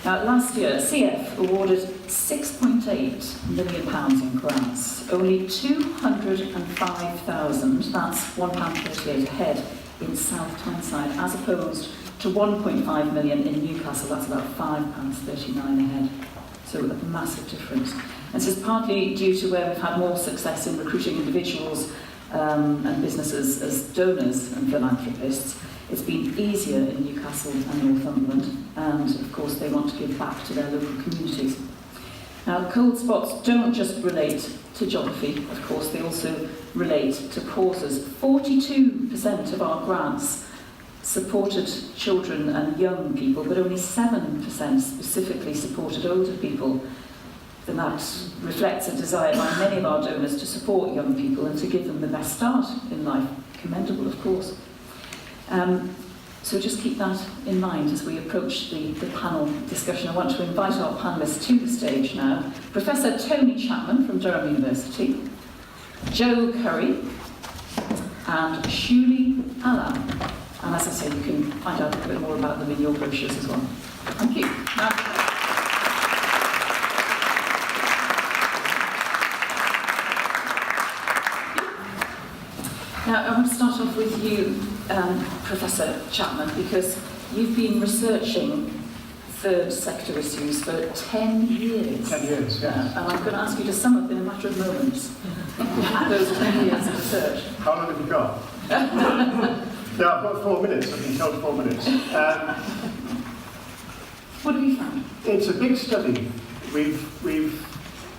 Now, last year, CF awarded £6.8 million in grants. Only 205,000, that's £1.38 ahead in South Tyneside, as opposed to 1.5 million in Newcastle, that's about £5.39 ahead. So a massive difference. And this is partly due to where we've had more success in recruiting individuals and businesses as donors and philanthropists. It's been easier in Newcastle and Northumberland, and of course they want to give back to their local communities. Now, cold spots don't just relate to geography, of course, they also relate to causes. 42% of our grants supported children and young people, but only 7% specifically supported older people. And that reflects a desire by many of our donors to support young people and to give them the best start in life. Commendable, of course. So just keep that in mind as we approach the panel discussion. I want to invite our panellists to the stage now. Professor Tony Chapman from Durham University, Joe Curry, and Shuli Alam. And as I say, you can find out a bit more about them in your brochures as well. Thank you. Now, I want to start off with you, Professor Chapman, because you've been researching third sector issues for 10 years. 10 years, yes. And I'm going to ask you to sum up in a matter of moments those 10 years of research. How long have you got? No, I've got 4 minutes. I've been told 4 minutes. What have you found? It's a big study. We've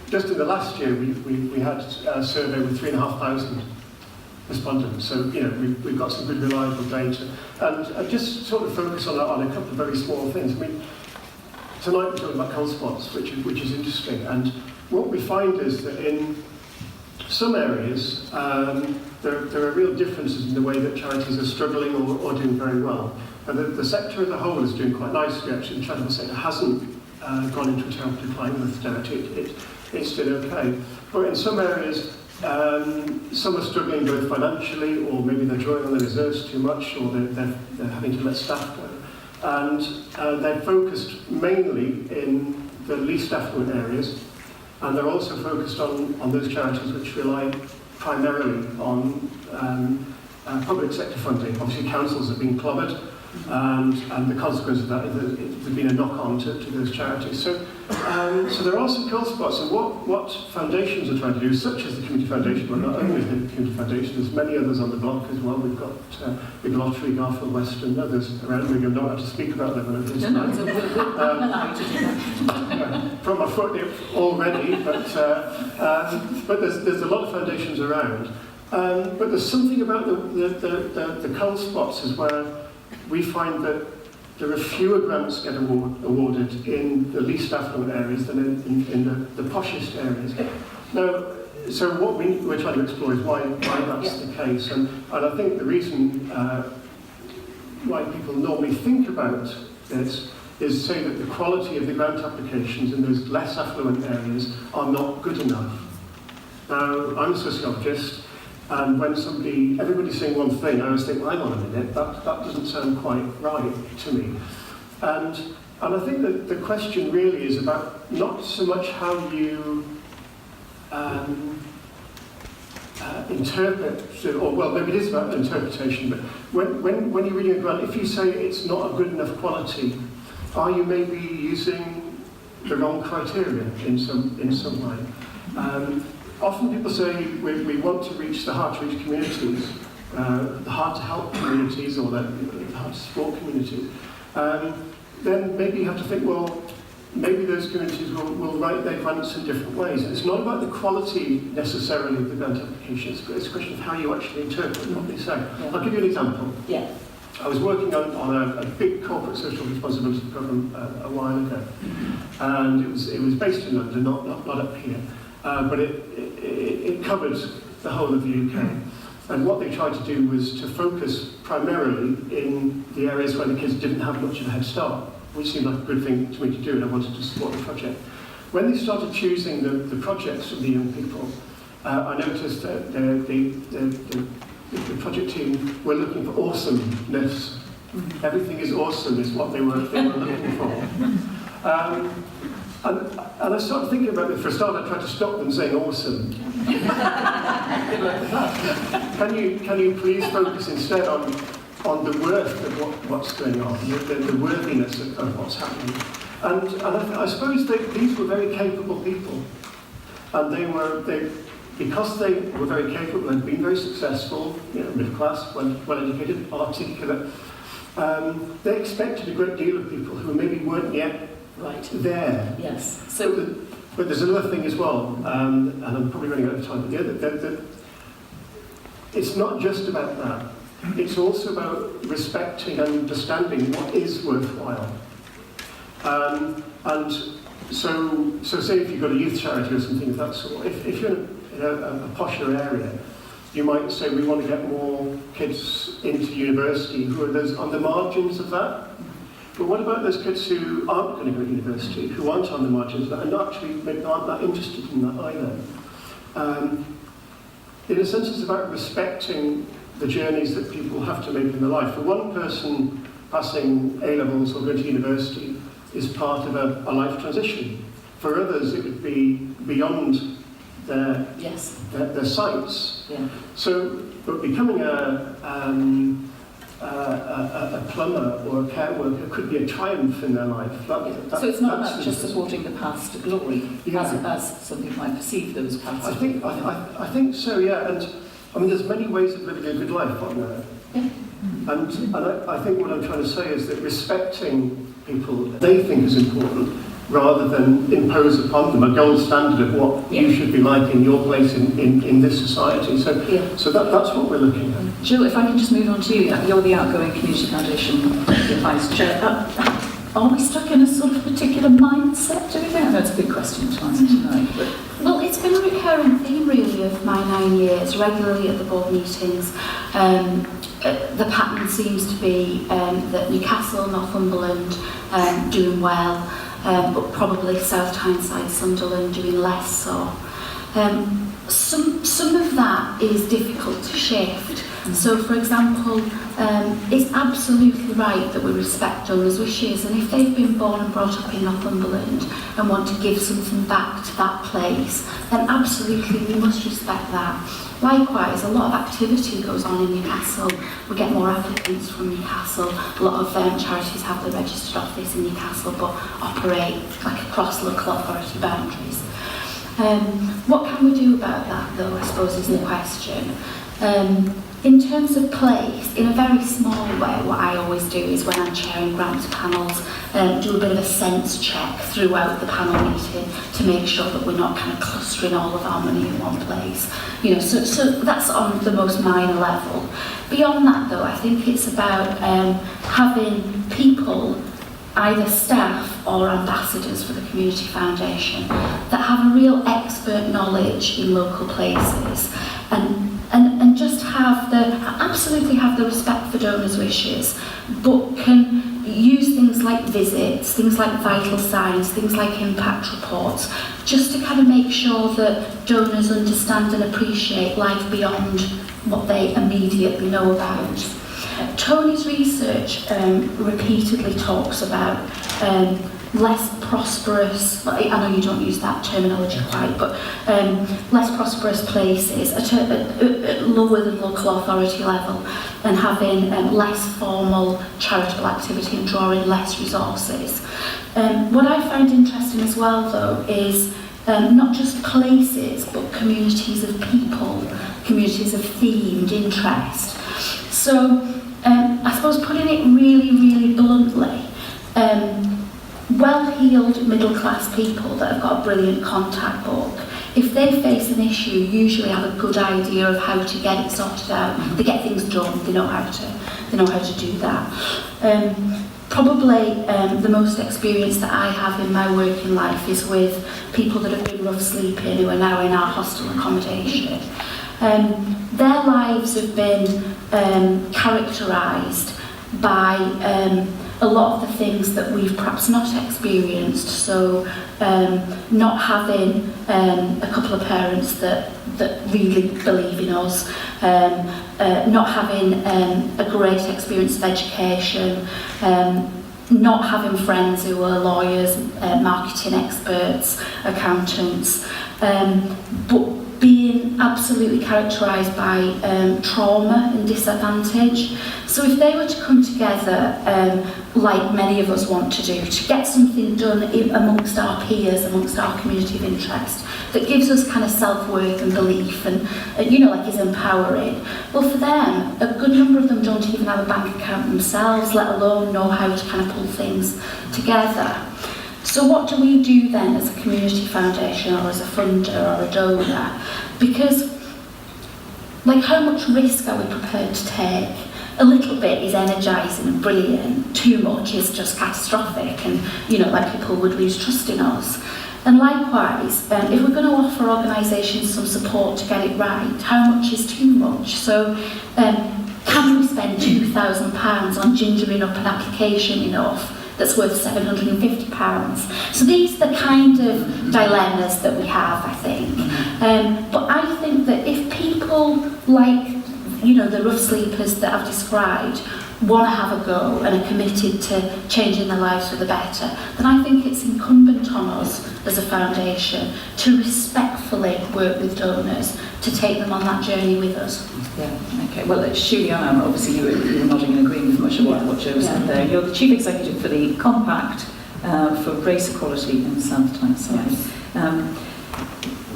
just in the last year we had a survey with 3,500 respondents. So we've got some good reliable data, and I just sort of focus on a couple of very small things. I mean, tonight we're talking about cold spots, which is interesting, and what we find is that in some areas there are real differences in the way that charities are struggling or doing very well. And the sector as a whole is doing quite nicely, actually. The charitable sector hasn't gone into a terrible decline with austerity. It's still okay. But in some areas, some are struggling both financially, or maybe they're drawing on their reserves too much, or they're having to let staff go. And they're focused mainly in the least affluent areas, and they're also focused on those charities which rely primarily on public sector funding. Obviously councils have been clobbered, and the consequence of that is that there's been a knock-on to those charities. So there are some cold spots, and what foundations are trying to do, such as the Community Foundation, but not only the Community Foundation, there's many others on the block as well. We've got Big Lottery, Garfield West, and others around. Maybe I'm not allowed to speak about them. From my foot already, but there's a lot of foundations around. But there's something about the cold spots is where we find that there are fewer grants get awarded in the least affluent areas than in the poshest areas. Now, so what we're trying to explore is why that's the case, and I think the reason why people normally think about this is say that the quality of the grant applications in those less affluent areas are not good enough. Now, I'm a sociologist, and when everybody's saying one thing, I always think, well, hang on a minute, that doesn't sound quite right to me. And I think that the question really is about not so much how you interpret, or well, maybe it is about interpretation, but when you're reading a grant, if you say it's not a good enough quality, are you maybe using the wrong criteria in some way? Often people say we want to reach the hard-to-reach communities, the hard-to-help communities, or the hard-to-support communities. Then maybe you have to think, well, maybe those communities will write their grants in different ways. And it's not about the quality necessarily of the grant applications, but it's a question of how you actually interpret what they say. Yeah. I'll give you an example. Yeah. I was working on a big corporate social responsibility programme a while ago, and it was based in London, not up here. But it covered the whole of the UK. And what they tried to do was to focus primarily in the areas where the kids didn't have much of a head start, which seemed like a good thing to me to do, and I wanted to support the project. When they started choosing the projects of the young people, I noticed that the project team were looking for awesomeness. Everything is awesome is what they were looking for. And I started thinking about it. For a start, I tried to stop them saying awesome. Can you please focus instead on the worth of what's going on, the worthiness of what's happening. And I suppose these were very capable people. And because they were very capable and been very successful, middle class, well-educated, articulate, they expected a great deal of people who maybe weren't yet there. Yes. But there's another thing as well, and I'm probably running out of time, but that it's not just about that. It's also about respecting and understanding what is worthwhile. And so say if you've got a youth charity or something of that sort, if you're in a posher area, you might say we want to get more kids into university who are those on the margins of that. But what about those kids who aren't going to go to university, who aren't on the margins of that, and actually maybe aren't that interested in that either? In a sense, it's about respecting the journeys that people have to make in their life. For one person, passing A-levels or going to university is part of a life transition. For others, it would be beyond their sights. Yeah. So, but becoming a plumber or a care worker could be a triumph in their life. So it's not about just supporting the paths to glory, as some people might perceive those paths. I think so, yeah. And I mean, there's many ways of living a good life, aren't there? Yeah. And I think what I'm trying to say is that respecting people they think is important, rather than impose upon them a gold standard of what you should be like in your place in this society. So that's what we're looking at. Jill, if I can just move on to you. You're the outgoing Community Foundation Vice Chair. Are we stuck in a sort of particular mindset, do we think? I know it's a big question to answer tonight. But well, it's been a recurring theme, really, of my 9 years, regularly at the board meetings. The pattern seems to be that Newcastle, Northumberland doing well, but probably South Tyneside, Sunderland doing less so. Some of that is difficult to shift. So, for example, it's absolutely right that we respect donors' wishes, and if they've been born and brought up in Northumberland and want to give something back to that place, then absolutely we must respect that. Likewise, a lot of activity goes on in Newcastle. We get more applicants from Newcastle. A lot of charities have their registered office in Newcastle but operate like across local authority boundaries. What can we do about that, though, I suppose is the question. In terms of place, in a very small way, what I always do is when I'm chairing grants panels, do a bit of a sense check throughout the panel meeting to make sure that we're not kind of clustering all of our money in one place. So that's on the most minor level. Beyond that, though, I think it's about having people, either staff or ambassadors for the Community Foundation, that have a real expert knowledge in local places and just absolutely have the respect for donors' wishes, but can use things like visits, things like vital signs, things like impact reports, just to kind of make sure that donors understand and appreciate life beyond what they immediately know about. Tony's research repeatedly talks about less prosperous, I know you don't use that terminology quite, but less prosperous places at lower than local authority level, and having less formal charitable activity and drawing less resources. What I find interesting as well, though, is not just places, but communities of people, communities of themed interest. So I suppose putting it really, really bluntly, well-heeled middle-class people that have got a brilliant contact book, if they face an issue, usually have a good idea of how to get it sorted out. They get things done. They know how to do that. Probably the most experience that I have in my working life is with people that have been rough sleeping who are now in our hostel accommodation. Their lives have been characterised by a lot of the things that we've perhaps not experienced. So not having a couple of parents that really believe in us, not having a great experience of education, not having friends who are lawyers, marketing experts, accountants, but being absolutely characterised by trauma and disadvantage. So if they were to come together, like many of us want to do, to get something done amongst our peers, amongst our community of interest, that gives us kind of self-worth and belief and, like is empowering. Well, for them, a good number of them don't even have a bank account themselves, let alone know how to kind of pull things together. So what do we do then as a community foundation or as a funder or a donor? Because, like, how much risk are we prepared to take? A little bit is energising and brilliant, too much is just catastrophic and, like people would lose trust in us. And likewise, if we're going to offer organisations some support to get it right, how much is too much? So can we spend £2,000 on gingering up an application enough that's worth £750? So these are the kind of dilemmas that we have, I think. But I think that if people like, the rough sleepers that I've described want to have a go and are committed to changing their lives for the better, then I think it's incumbent on us as a foundation to respectfully work with donors to take them on that journey with us. Yeah, okay. Well, Juliana, obviously you were nodding and agreeing with much of what Jo said there. You're the Chief Executive for the Compact for Race Equality in South Tyneside.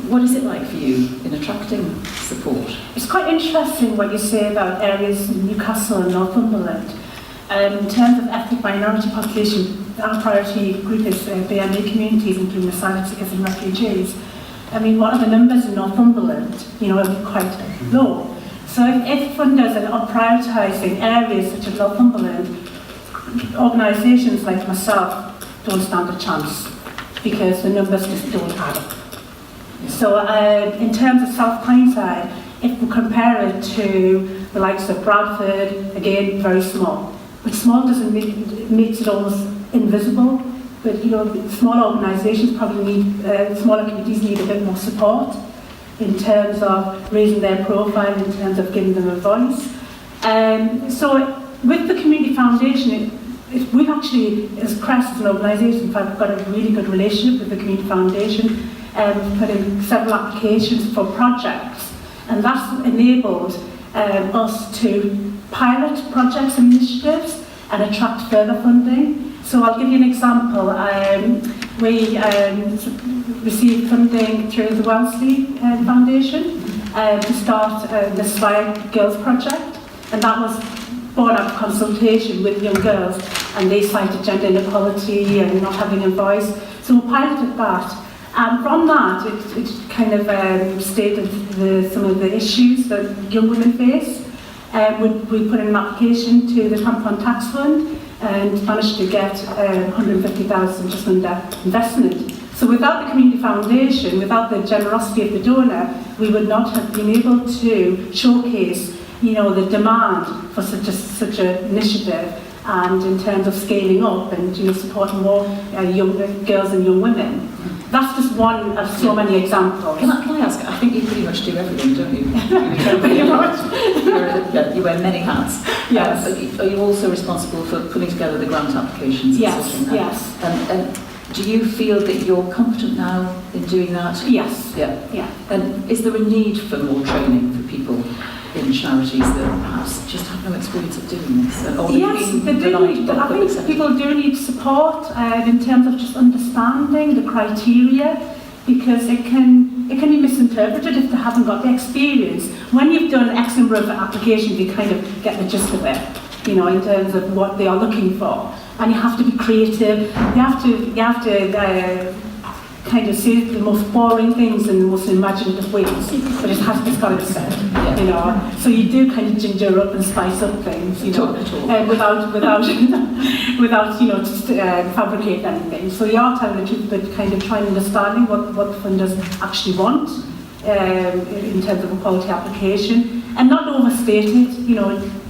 What is it like for you in attracting support? It's quite interesting what you say about areas in Newcastle and Northumberland. In terms of ethnic minority population, our priority group is BME communities, including asylum seekers and refugees. I mean, what are the numbers in Northumberland? Are quite low. So if funders are not prioritising areas such as Northumberland, organisations like myself don't stand a chance because the numbers just don't add up. So in terms of South Tyneside, if we compare it to the likes of Bradford, again, very small. But small doesn't makes it almost invisible. But small organisations probably need, smaller communities need a bit more support in terms of raising their profile, in terms of giving them a voice. So with the Community Foundation, we've actually, as Crest, as an organisation, in fact, we've got a really good relationship with the Community Foundation. We've put in several applications for projects, and that's enabled us to pilot projects and initiatives and attract further funding. So I'll give you an example. We received funding through the Wellesley Foundation to start the Aspire Girls project, and that was born out of consultation with young girls, and they cited gender inequality and not having a voice. So we piloted that. And from that, it kind of stated some of the issues that young women face. We put in an application to the Tampon Tax Fund and managed to get 150,000 just under investment. So without the Community Foundation, without the generosity of the donor, we would not have been able to showcase, the demand for such an initiative, and in terms of scaling up and supporting more young girls and young women. That's just one of so many examples. Can I ask, I think you pretty much do everything, don't you? Pretty much. You wear many hats. Yes. Are you also responsible for putting together the grant applications? Yes. And do you feel that you're competent now in doing that? Yes. Yeah. And is there a need for more training for people in charities that perhaps just have no experience of doing this? Yes, they do need, I think people do need support in terms of just understanding the criteria, because it can be misinterpreted if they haven't got the experience. When you've done X number of applications, you kind of get the gist of it, in terms of what they are looking for. And you have to be creative. You have to kind of say the most boring things in the most imaginative ways, but it's got to be said, So you do kind of ginger up and spice up things, without just fabricate anything. So you are telling the truth, but kind of trying understanding what the funders actually want in terms of a quality application, and not overstate it.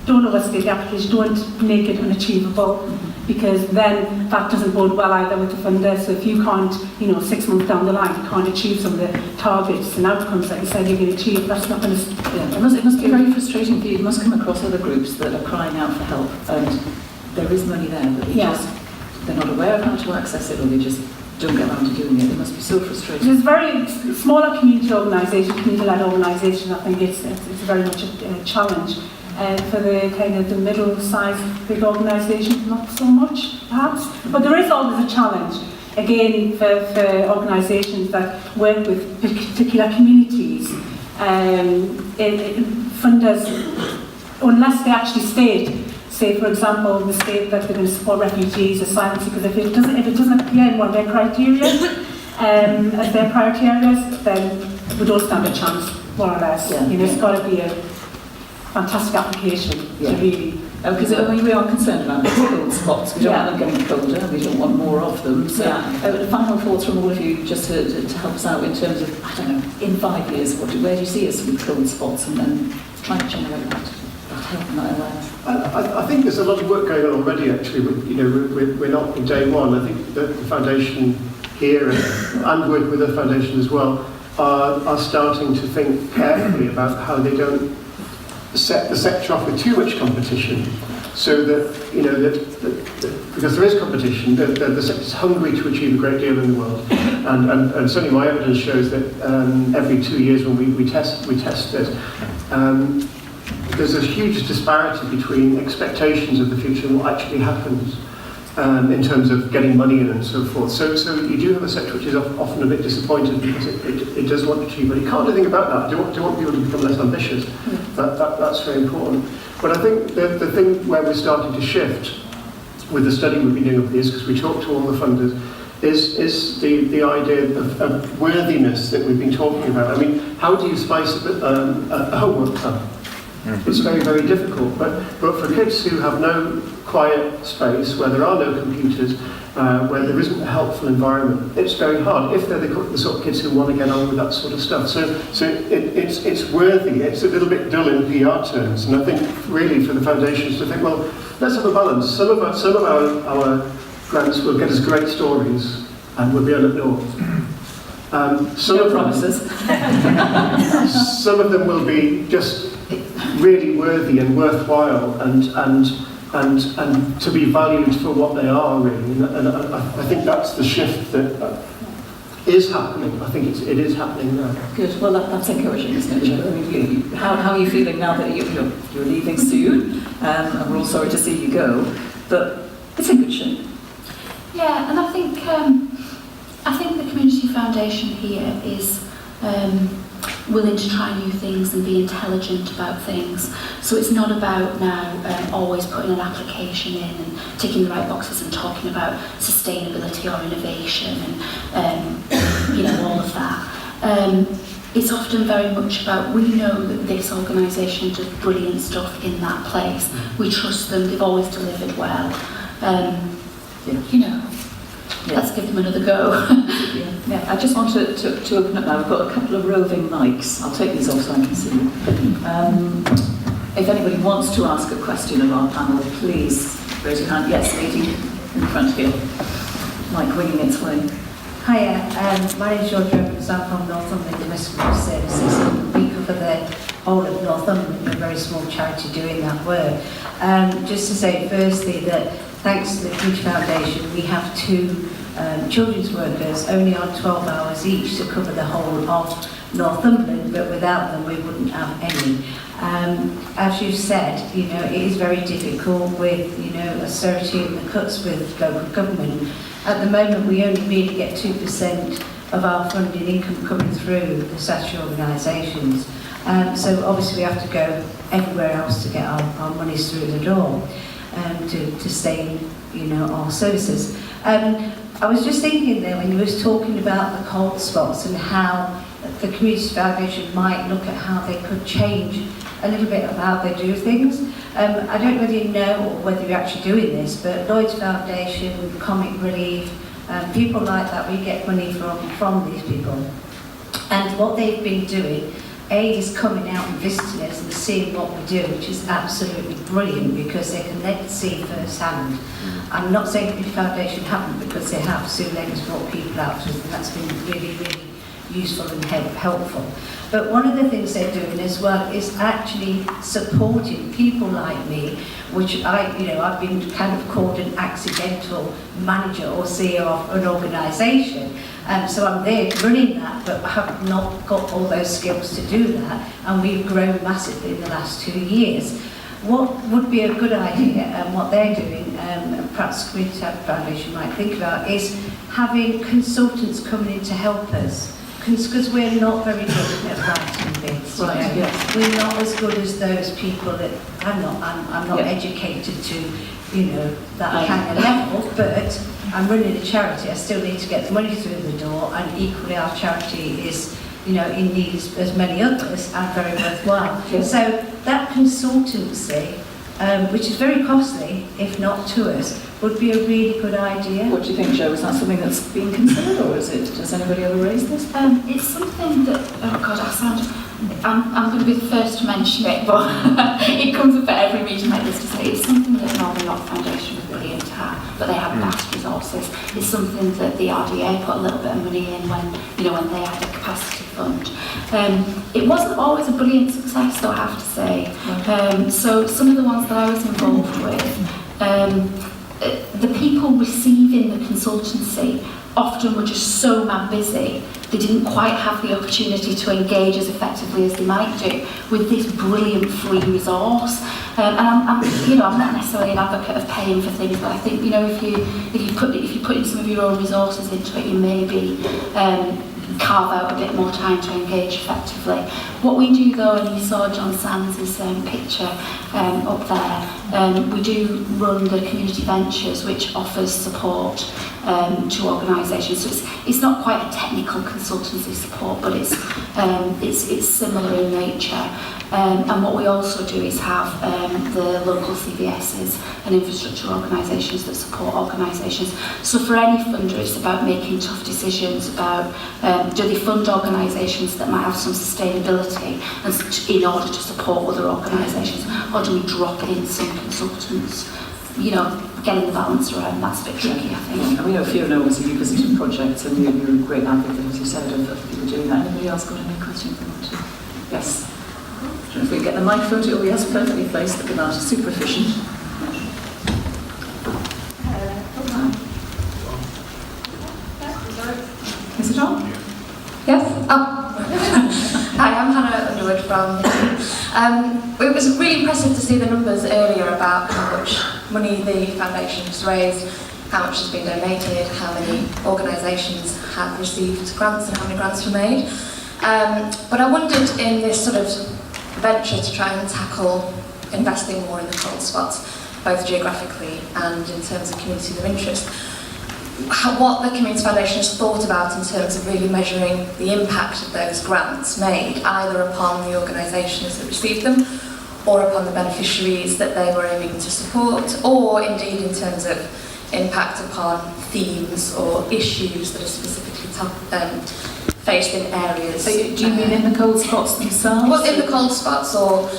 Don't overstate the application. Don't make it unachievable. Because then that doesn't bode well either with the funder. So if you can't, 6 months down the line, you can't achieve some of the targets and outcomes that you said you're going to achieve, that's not going to... Yeah, it must be very frustrating for you. You must come across other groups that are crying out for help, and there is money there, but they're not aware of how to access it, or they just don't get around to doing it. It must be so frustrating. There's very smaller community organisation, community-led organisation. I think it's very much a challenge. For the kind of the middle-sized big organisations, not so much perhaps. But there is always a challenge. Again, for organisations that work with particular communities, funders, unless they actually state, say for example, the state that they're going to support refugees, asylum seekers, if it doesn't appear in one of their criteria as their priority areas, then we don't stand a chance, more or less. Yeah. You know, it's got to be a fantastic application to really. Because we are concerned about these cold spots. We don't want them getting colder. We don't want more of them. So, final thoughts from all of you, just to help us out in terms of, I don't know, in 5 years, where do you see us with cold spots, and then trying to generate that help and that awareness? I think there's a lot of work going on already. Actually, we're not in day one. I think that the foundation here and working with the foundation as well are starting to think carefully about how they don't set the sector off with too much competition, so that because there is competition, the sector is hungry to achieve a great deal in the world, and certainly my evidence shows that every 2 years when we test this, there's a huge disparity between expectations of the future and what actually happens in terms of getting money in and so forth. So you do have a sector which is often a bit disappointed because it does want to achieve, but you can't do anything about that. Do you want people to become less ambitious? That's very important. But I think the thing where we're starting to shift with the study we've been doing over the years, because we talk to all the funders, is the idea of worthiness that we've been talking about. I mean, how do you spice a homework club? It's very, very difficult. But for kids who have no quiet space, where there are no computers, where there isn't a helpful environment, it's very hard if they're the sort of kids who want to get on with that sort of stuff. So it's worthy. It's a little bit dull in PR terms, and I think really for the foundations to think, well, let's have a balance. Some of our grants will get us great stories, and we'll be able to know. No promises. Some of them will be just really worthy and worthwhile, and to be valued for what they are, really. And I think that's the shift that is happening. I think it is happening now. Good. Well, that's encouraging, isn't it? I mean, how are you feeling now that you're leaving soon? And we're all sorry to see you go, but it's in good shape. Yeah, and I think the Community Foundation here is willing to try new things and be intelligent about things. So it's not about now always putting an application in and ticking the right boxes and talking about sustainability or innovation and all of that. It's often very much about, we know that this organisation does brilliant stuff in that place. We trust them, they've always delivered well. Let's give them another go. I just want to open up now. We've got a couple of roving mics. I'll take these off so I can see you. If anybody wants to ask a question of our panel, please raise your hand. Yes, lady in front here. Mic winging its way. Hiya, my name is George Evans. I'm from Northumberland Domestic Abuse Services. We cover the whole of Northumberland, a very small charity doing that work. Just to say firstly that thanks to the Community Foundation, we have 2 children's workers only on 12 hours each to cover the whole of Northumberland, but without them we wouldn't have any. As you said, it is very difficult with, austerity and the cuts with local government. At the moment, we only really get 2% of our funding income coming through the statutory organisations. So obviously we have to go everywhere else to get our monies through the door to sustain, our services. I was just thinking there when you was talking about the cold spots and how the Community Foundation might look at how they could change a little bit of how they do things. I don't really know whether you're actually doing this, but Lloyd's Foundation, Comic Relief, people like that, we get money from these people. And what they've been doing, is coming out and visiting us and seeing what we do, which is absolutely brilliant because they can then see firsthand. I'm not saying the Foundation haven't, because they have. Sue Lane's brought people out to us, and that's been really, really useful and helpful. But one of the things they're doing as well is actually supporting people like me, which I've been kind of called an accidental manager or CEO of an organisation. So I'm there running that, but have not got all those skills to do that. And we've grown massively in the last 2 years. What would be a good idea, and what they're doing, perhaps Community Foundation might think about, is having consultants coming in to help us. Because we're not very good at writing bids. Right, yes. We're not as good as those people that I'm not educated to, that kind of level, but I'm running a charity. I still need to get the money through the door, and equally our charity is, in need as many others, and very worthwhile. Yes. So that consultancy, which is very costly, if not to us, would be a really good idea. What do you think, Jo? Is that something that's being considered, or does anybody ever raise this? It's something that, I'm going to be the first to mention it, but it comes up at every meeting like this to say it's something that Northern Rock Foundation was brilliant to have, but they have vast resources. It's something that the RDA put a little bit of money in when they had a capacity fund. It wasn't always a brilliant success, though, I have to say. So some of the ones that I was involved with, the people receiving the consultancy often were just so mad busy, they didn't quite have the opportunity to engage as effectively as they might do with this brilliant free resource. And I'm not necessarily an advocate of paying for things, but I think if you put in some of your own resources into it, you maybe carve out a bit more time to engage effectively. What we do, though, and you saw John Sands' picture up there, we do run the Community Ventures, which offers support to organisations. So it's not quite a technical consultancy support, but it's similar in nature. And what we also do is have the local CVSs and infrastructure organisations that support organisations. So for any funder, it's about making tough decisions about do they fund organisations that might have some sustainability in order to support other organisations, or do we drop in some consultants? Getting the balance around, that's a bit tricky, I think. And we know Fiona was a visiting project, and you're a great advocate, as you said, of people doing that. Anybody else got any questions they want to? Yes. If we get the microphone to, yes, perfectly placed, look at that, super efficient. Is it on? Yes? Hi, I'm Hannah Underwood from it was really impressive to see the numbers earlier about how much money the foundation has raised, how much has been donated, how many organisations have received grants and how many grants were made. But I wondered, in this sort of venture to try and tackle investing more in the cold spots, both geographically and in terms of communities of interest, what the Community Foundation has thought about in terms of really measuring the impact of those grants made, either upon the organisations that received them or upon the beneficiaries that they were aiming to support, or indeed in terms of impact upon themes or issues that are specifically faced in areas. So do you mean in the cold spots themselves? Well, in the cold spots, or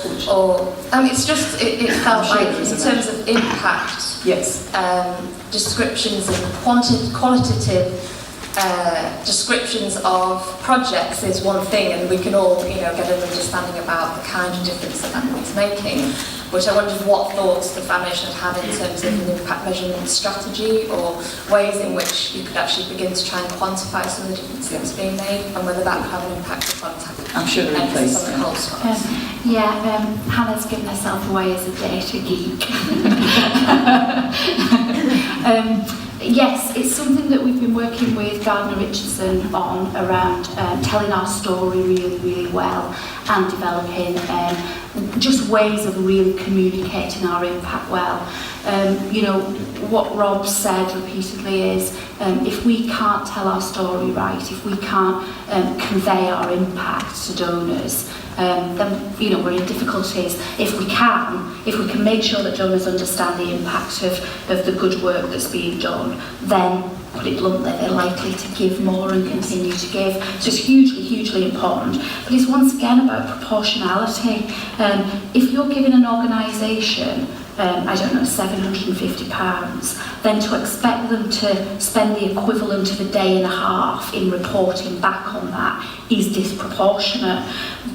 it's just it felt like in terms of impact. Yes. Descriptions and qualitative descriptions of projects is one thing, and we can all get an understanding about the kind of difference that is making. But I wondered what thoughts the foundation had in terms of an impact measurement strategy, or ways in which you could actually begin to try and quantify some of the difference that's being made, and whether that would have an impact upon I'm sure they're in place. on the cold spots. Hannah's given herself away as a data geek. Yes, it's something that we've been working with Gardner Richardson on, around telling our story really, really well, and developing just ways of really communicating our impact well. What Rob said repeatedly is, if we can't tell our story right, if we can't convey our impact to donors, then we're in difficulties. If we can make sure that donors understand the impact of the good work that's being done, then, put it bluntly, they're likely to give more and continue to give. So it's hugely, hugely important. But it's once again about proportionality. If you're giving an organisation I don't know, £750, then to expect them to spend the equivalent of a day and a half in reporting back on that is disproportionate.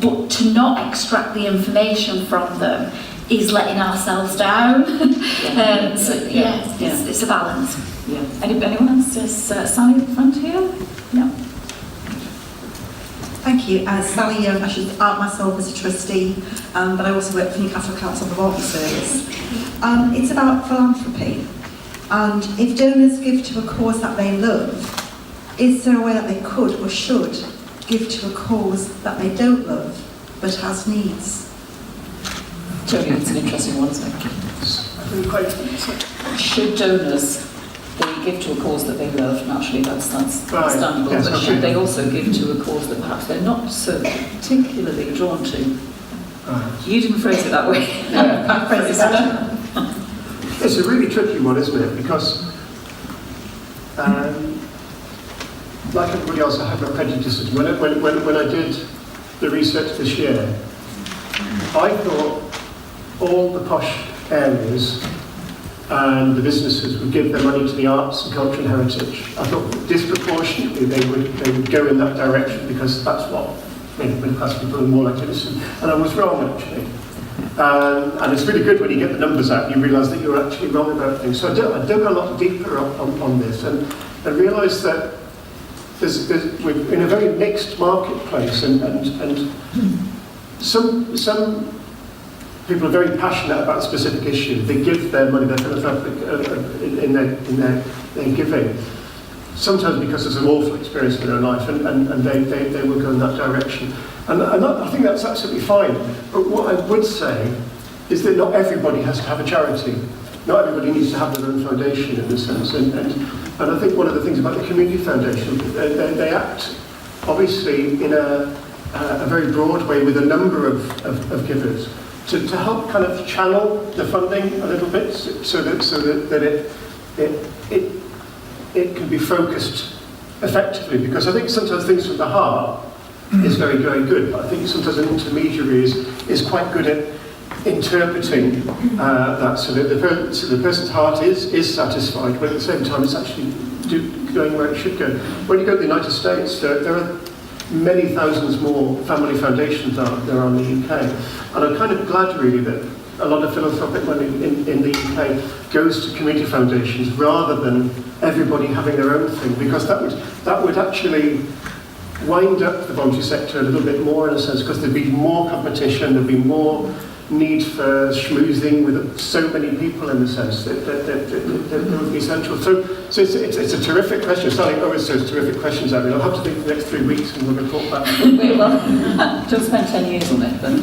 But to not extract the information from them is letting ourselves down. It's a balance. Yeah. Anyone else? Sally at the front here? No. Thank you. Sally Young, I should out myself as a trustee, but I also work for Newcastle Council Revolving Service. It's about philanthropy, and if donors give to a cause that they love, is there a way that they could or should give to a cause that they don't love but has needs? Tony, it's an interesting one, isn't it? I think quite. Should donors they give to a cause that they love? Naturally, that's understandable. Yes, but okay. should they also give to a cause that perhaps they're not so particularly drawn to? Right. You didn't phrase it that way. Yeah. I phrased it that way. It's a really tricky one, isn't it? Because, like everybody else, I have my prejudices. When I did the research this year, I thought all the posh areas and the businesses would give their money to the arts and culture and heritage. I thought disproportionately they would go in that direction because that's what middle class people are more likely to listen. And I was wrong, actually. And it's really good when you get the numbers out, you realise that you're actually wrong about things. So I dug a lot deeper on this and realised that we're in a very mixed marketplace, and some people are very passionate about a specific issue. They give their money, their philanthropic in their giving. Sometimes because there's an awful experience in their life, and they will go in that direction. And I think that's absolutely fine. But what I would say is that not everybody has to have a charity. Not everybody needs to have their own foundation in this sense. And I think one of the things about the Community Foundation, they act obviously in a very broad way with a number of givers to help kind of channel the funding a little bit so that it can be focused effectively. Because I think sometimes things from the heart is very, very good, but I think sometimes an intermediary is quite good at interpreting that so that the person's heart is satisfied, but at the same time it's actually going where it should go. When you go to the United States, there are many thousands more family foundations out there in the UK, and I'm kind of glad really that a lot of philanthropic money in the UK goes to community foundations rather than everybody having their own thing, because that would actually wind up the voluntary sector a little bit more in a sense, because there'd be more competition, there'd be more need for schmoozing with so many people in the sense that would be essential. So it's a terrific question. Sally always throws terrific questions at me. I'll have to think for the next 3 weeks and we'll report back. Well, don't spend 10 years on it, but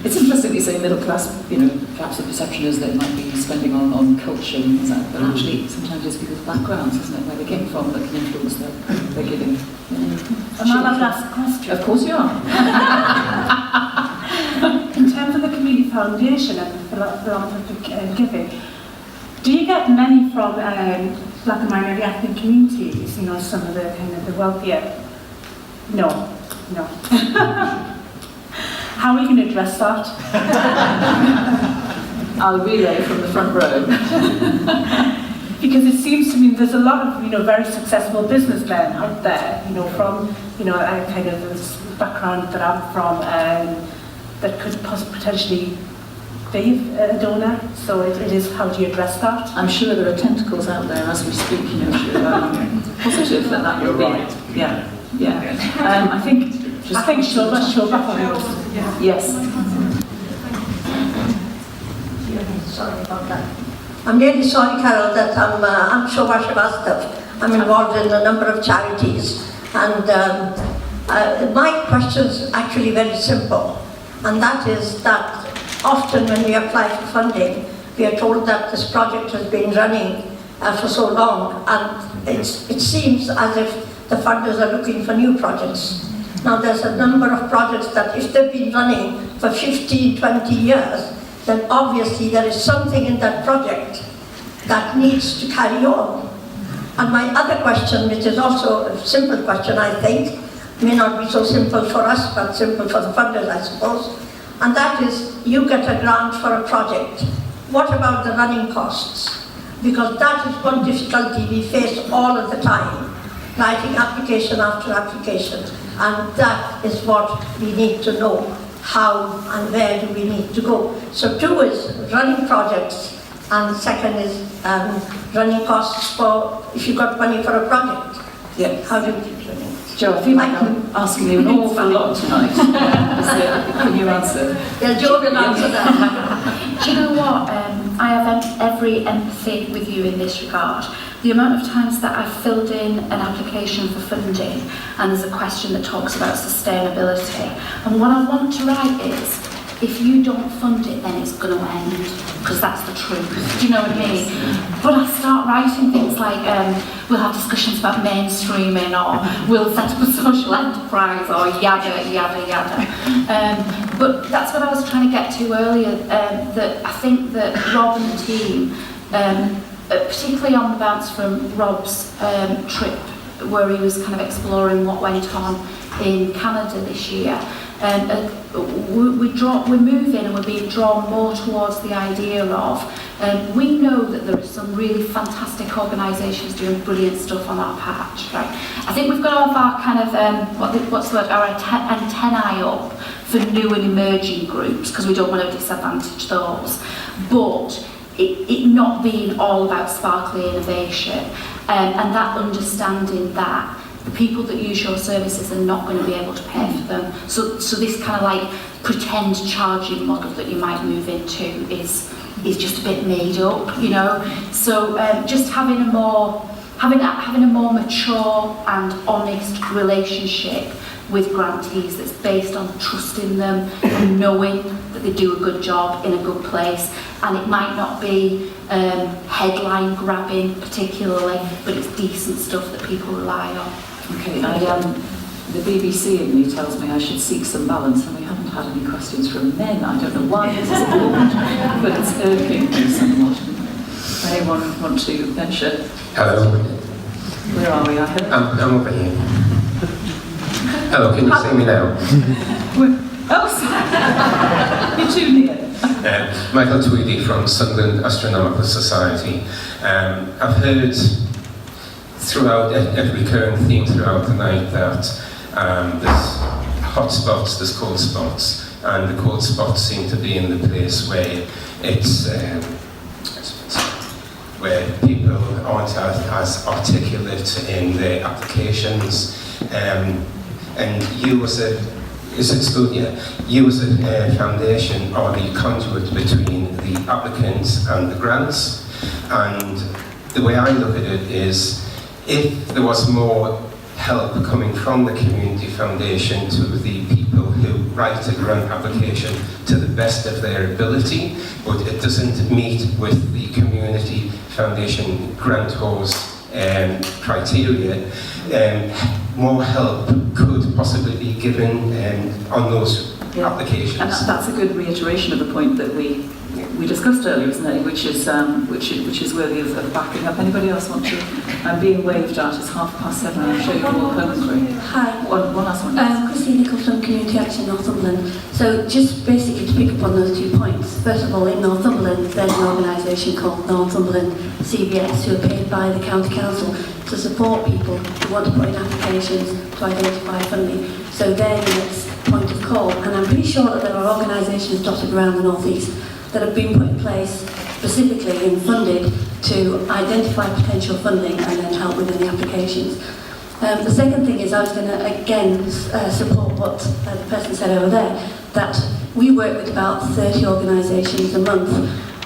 it's interesting that you say middle class, perhaps the perception is that it might be spending on culture and things like that, but actually sometimes it's people's backgrounds, isn't it, where they came from that can influence their giving. Am I allowed to ask a question? Of course you are. In terms of the Community Foundation and philanthropic giving, do you get many from black and minority ethnic communities, some of the kind of the wealthier? No. How are you going to address that? I'll relay from the front row. Because it seems to me there's a lot of very successful businessmen out there, from a kind of this background that I'm from, that could potentially be a donor. So it is, how do you address that? I'm sure there are tentacles out there as we speak, positive that would be. Right. Yeah. I think show back on yours. Yes. Sorry about that. I'm really sorry, Carol, that I'm Shobha Srivastava. I'm involved in a number of charities, and my question's actually very simple, and that is that often when we apply for funding, we are told that this project has been running for so long, and it seems as if the funders are looking for new projects. Now there's a number of projects that if they've been running for 15, 20 years, then obviously there is something in that project that needs to carry on. And my other question, which is also a simple question, I think, may not be so simple for us, but simple for the funders, I suppose, and that is, you get a grant for a project, what about the running costs? Because that is one difficulty we face all of the time, writing application after application, and that is what we need to know, how and where do we need to go. So 2 is running projects, and second is running costs for if you got money for a project. Yeah. How do you keep running? Joe, I feel like I'm asking you an awful lot tonight. So, can you answer? Yeah, Joe will answer that. Do you know what? I have every empathy with you in this regard. The amount of times that I've filled in an application for funding and there's a question that talks about sustainability, and what I want to write is, if you don't fund it, then it's going to end, because that's the truth. Do you know what I mean? But I start writing things like, we'll have discussions about mainstreaming, or we'll set up a social enterprise, or yada, yada, yada. But that's what I was trying to get to earlier, that I think that Rob and the team, particularly on the bounce from Rob's trip, where he was kind of exploring what went on in Canada this year, we're moving and we're being drawn more towards the idea of, we know that there are some really fantastic organisations doing brilliant stuff on our patch, right? I think we've got all of our kind of, what's the word, our antennae up for new and emerging groups, because we don't want to disadvantage those. But it not being all about sparkly innovation, and that understanding that the people that use your services are not going to be able to pay for them. So this kind of like pretend charging model that you might move into is just a bit made up, you know. So just having a more mature and honest relationship with grantees that's based on trusting them and knowing that they do a good job in a good place, and it might not be headline grabbing particularly, but it's decent stuff that people rely on. Okay, the BBC in me tells me I should seek some balance, and we haven't had any questions from men. I don't know why this is important, but it's irking me somewhat. Anyone want to venture? Hello. Where are we? I'm over here. Hello, can you see me now? Oh, sorry. You're too near. Michael Tweedy from Sunderland Astronomical Society. I've heard throughout, a recurring theme throughout the night, that there's hot spots, there's cold spots, and the cold spots seem to be in the place where it's where people aren't as articulate in their applications. And you as a you as a foundation are the conduit between the applicants and the grants. And the way I look at it is, if there was more help coming from the Community Foundation to the people who write a grant application to the best of their ability, but it doesn't meet with the Community Foundation grantors criteria, more help could possibly be given on those applications. And that's a good reiteration of the point that we discussed earlier, isn't it? Which is worthy of backing up. Anybody else want to? I'm being waved at. It's 7:30. I'm sure you're all hungry. Hi. One last one. Christine Nichols from Community Action Northumberland. So just basically to pick up on those 2 points. First of all, in Northumberland, there's an organisation called Northumberland CBS who are paid by the County Council to support people who want to put in applications to identify funding. So they're the next point of call. And I'm pretty sure that there are organisations dotted around the North East that have been put in place specifically and funded to identify potential funding and then help within the applications. The second thing is, I was going to again support what the person said over there, that we work with about 30 organisations a month,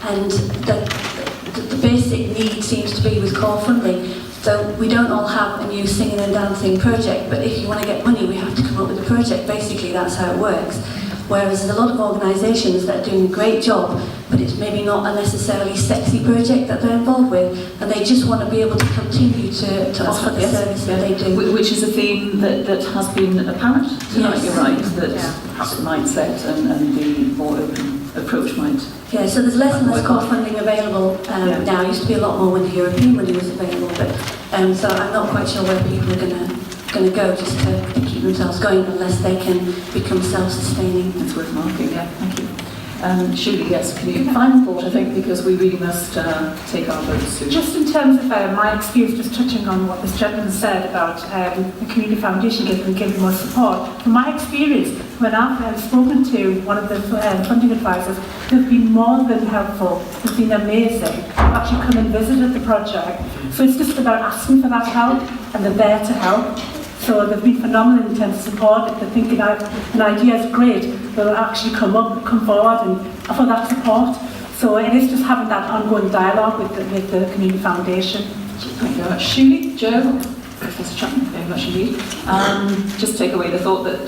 and the basic need seems to be with core funding. So we don't all have a new singing and dancing project, but if you want to get money, we have to come up with a project. Basically, that's how it works. Whereas there's a lot of organisations that are doing a great job, but it's maybe not a necessarily sexy project that they're involved with, and they just want to be able to continue to offer the service that they do. Which is a theme that has been apparent tonight, Yes. You're right, that perhaps the mindset and the more open approach might... Yeah, so there's less and less core funding available now. It used to be a lot more when the European money was available, but so I'm not quite sure where people are going to go just to keep themselves going unless they can become self-sustaining. It's worth marking, yeah, thank you. Surely, yes. Can you final thought, I think, because we really must take our votes soon. Just in terms of my experience, just touching on what this gentleman said about the Community Foundation giving more support. From my experience, when I've spoken to one of the funding advisors, they've been more than helpful. They've been amazing. They've actually come and visited the project. So it's just about asking for that help, and they're there to help. So they've been phenomenal in terms of support. If they're thinking an idea is great, they'll actually come forward and offer that support. So it is just having that ongoing dialogue with the Community Foundation. Thank you very much. Shuli, Joe, Professor Chapman, very much indeed. Just take away the thought that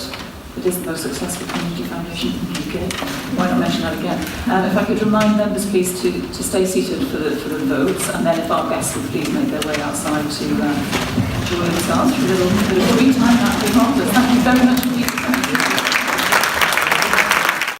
it is the most successful community foundation in the UK. Why not mention that again? If I could remind members, please, to stay seated for the votes, and then if our guests would please make their way outside to join us for a little bit of free time, that would be marvellous. Thank you very much indeed.